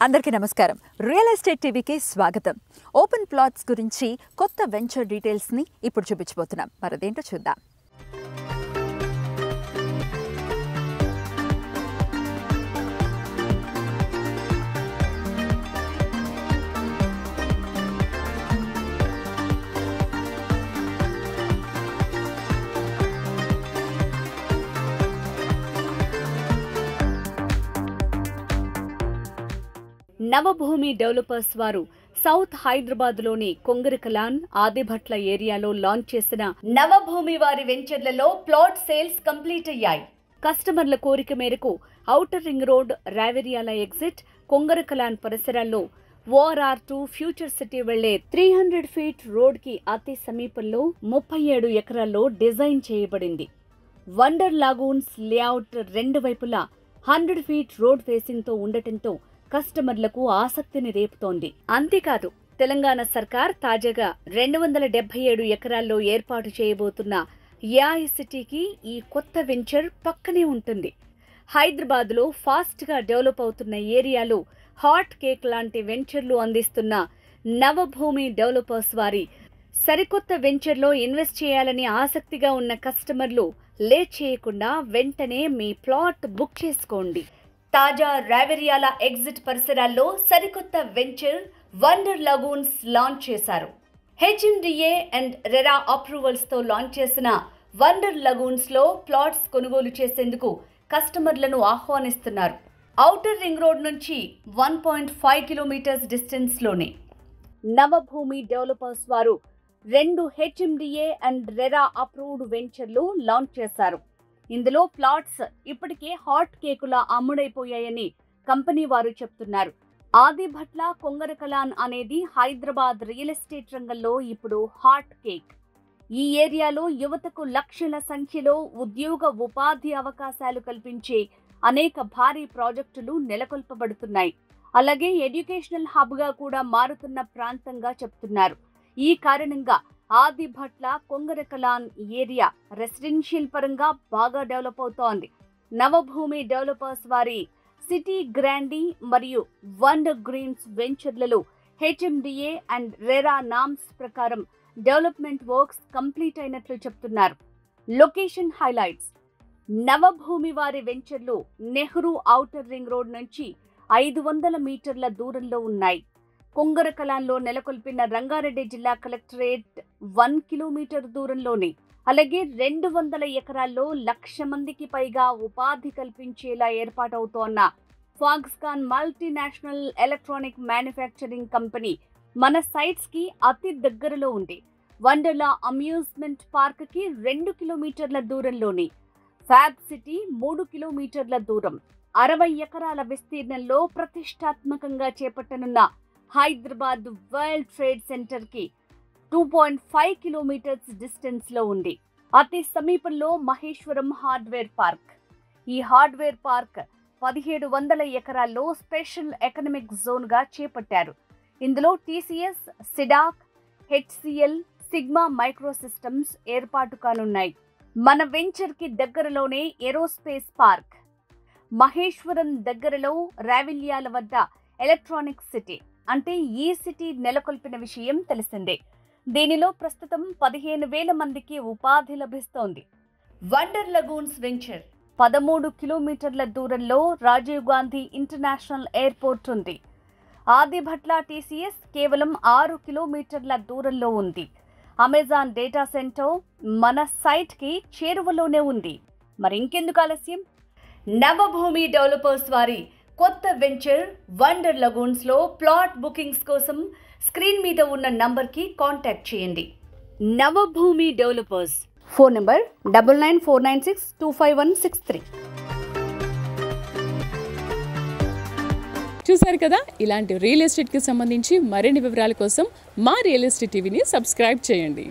అందరికీ నమస్కారం. Real estate టీవీకి స్వాగతం. ఓపెన్ ప్లాట్స్ గురించి కొత్త వెంచర్ డీటెయిల్స్ని ఇప్పుడు చూపించబోతున్నాం. మరదేంటో చూద్దాం. నవభూమి డెవలపర్స్ వారు సౌత్ హైదరాబాద్ లోని కొంగరకలాన్, ఆదిభట్ల ఏరియాలో లాంచ్ చేసిన నవభూమి వారి వెంచర్లలో ప్లాట్ సేల్స్ కంప్లీట్ అయ్యాయి. కస్టమర్ల కోరిక మేరకు outer ring road, Raviryala exit, Kongarakalan పరిసరాల్లో ORR2 ఫ్యూచర్ సిటీ వెళ్లే 300 ఫీట్ రోడ్ కి అతి సమీపంలో 37 ఎకరాల్లో డిజైన్ చేయబడింది. వండర్ లాగూన్స్ లేఅవుట్ రెండు వైపులా 100 ఫీట్ రోడ్ ఫేసింగ్ తో ఉండటంతో కస్టమర్లకు ఆసక్తిని రేపుతోంది. అంతేకాదు, తెలంగాణ సర్కార్ తాజాగా 277 ఎకరాల్లో ఏర్పాటు చేయబోతున్న AI సిటీకి ఈ కొత్త వెంచర్ పక్కనే ఉంటుంది. హైదరాబాద్లో ఫాస్ట్గా డెవలప్ అవుతున్న ఏరియాలో హాట్ కేక్ లాంటి వెంచర్లు అందిస్తున్న నవభూమి డెవలపర్స్ వారి సరికొత్త వెంచర్లో ఇన్వెస్ట్ చేయాలని ఆసక్తిగా ఉన్న కస్టమర్లు లేట్ చేయకుండా వెంటనే మీ ప్లాట్ బుక్ చేసుకోండి. తాజా రావెరియాల ఎగ్జిట్ పరిసరాల్లో సరికొత్త వెంచర్ వండర్ లాగూన్స్ లాంచ్ చేశారు. HMDA అండ్ రెరా అప్రూవల్స్ తో లాంచ్ చేసిన వండర్ లాగూన్స్ లో ప్లాట్స్ కొనుగోలు చేసేందుకు కస్టమర్లను ఆహ్వానిస్తున్నారు. ఔటర్ రింగ్ రోడ్ నుంచి 1.5 కిలోమీటర్స్ డిస్టెన్స్ లోనే నవభూమి డెవలపర్స్ వారు 2 HMDA అండ్ రెరా అప్రూవ్డ్ వెంచర్లు లాంచ్ చేశారు. ఇందులో ప్లాట్స్ ఇప్పటికే హాట్ కేకులా అమ్ముడైపోయాయని కంపెనీ వారు చెప్తున్నారు. ఆదిభట్ల, కొంగరకలాన్ అనేది హైదరాబాద్ రియల్ ఎస్టేట్ రంగంలో ఇప్పుడు హాట్ కేక్. ఈ ఏరియాలో యువతకు లక్షల సంఖ్యలో ఉపాధి అవకాశాలు కల్పించే అనేక భారీ ప్రాజెక్టులు నెలకొల్పబడుతున్నాయి. అలాగే ఎడ్యుకేషనల్ హబ్గా కూడా మారుతున్న ప్రాంతంగా చెప్తున్నారు. ఈ కారణంగా ఆదిభట్ల, కొంగరకలాన్ ఏరియా రెసిడెన్షియల్ పరంగా బాగా డెవలప్ అవుతోంది. నవభూమి డెవలపర్స్ వారి సిటీ గ్రాండీ మరియు వండర్ గ్రీన్స్ వెంచర్లలో HMDA అండ్ రెరా నామ్స్ ప్రకారం డెవలప్మెంట్ వర్క్స్ కంప్లీట్ అయినట్లు చెప్తున్నారు. లొకేషన్ హైలైట్స్: నవభూమి వారి వెంచర్లు నెహ్రూ ఔటర్ రింగ్ రోడ్ నుంచి 500 మీటర్ల దూరంలో ఉన్నాయి. కొంగరకలాన్లో నెలకొల్పిన రంగారెడ్డి జిల్లా కలెక్టరేట్ 1 కిలోమీటర్ దూరంలోనే. అలాగే 200 ఎకరాల్లో 1,00,000 మందికి పైగా ఉపాధి కల్పించేలా ఏర్పాటవుతోన్న Foxconn multinational electronic manufacturing company మన సైట్స్ కి అతి దగ్గరలో ఉంది. వండర్లా అమ్యూజ్మెంట్ పార్క్ కి 2 కిలోమీటర్ల దూరంలోనే. ఫ్యాబ్ సిటీ 3 కిలోమీటర్ల దూరం. 60 ఎకరాల విస్తీర్ణంలో ప్రతిష్టాత్మకంగా చేపట్టనున్న హైదరాబాద్ వరల్డ్ ట్రేడ్ సెంటర్ కి 2.5 కిలోమీటర్స్ డిస్టెన్స్ లో ఉంది. అతి సమీపంలో మహేశ్వరం హార్డ్వేర్ పార్క్. ఈ హార్డ్వేర్ పార్క్ 1700 ఎకరాల్లో స్పెషల్ ఎకనామిక్ జోన్ గా చేపట్టారు. ఇందులో TCS, CDAC, HCL, sigma micro systems ఏర్పాటు కానున్నాయి. మన వెంచర్ కి దగ్గరలోనే ఏరోస్పేస్ పార్క్. మహేశ్వరం దగ్గరలో రావెలియాల వద్ద ఎలక్ట్రానిక్ సిటీ అంటే ఈ సిటీ నెలకొల్పిన విషయం తెలిసిందే. దీనిలో ప్రస్తుతం 15,000 మందికి ఉపాధి లభిస్తోంది. వండర్ లాగూన్స్ వెంచర్ 13 కిలోమీటర్ల దూరంలో రాజీవ్ గాంధీ ఇంటర్నేషనల్ ఎయిర్పోర్ట్ ఉంది. ఆదిభట్ల TCS కేవలం 6 కిలోమీటర్ల దూరంలో ఉంది. అమెజాన్ డేటా సెంటర్ మన సైట్ కి చేరువలోనే ఉంది. మరి ఇంకెందుకు ఆలస్యం? నవభూమి డెవలపర్స్ వారి కొత్త వెంచర్ వండర్ లాగూన్స్ లో ప్లాట్ బుకింగ్స్ కోసం స్క్రీన్ మీద ఉన్న నంబర్కి కాంటాక్ట్ చేయండి. నవభూమి డెవలపర్స్. Phone number 9949625163. చూసారు కదా, ఇలాంటి రియల్ ఎస్టేట్కి సంబంధించి మరిన్ని వివరాల కోసం మా రియల్ ఎస్టేట్ టీవీని సబ్స్క్రైబ్ చేయండి.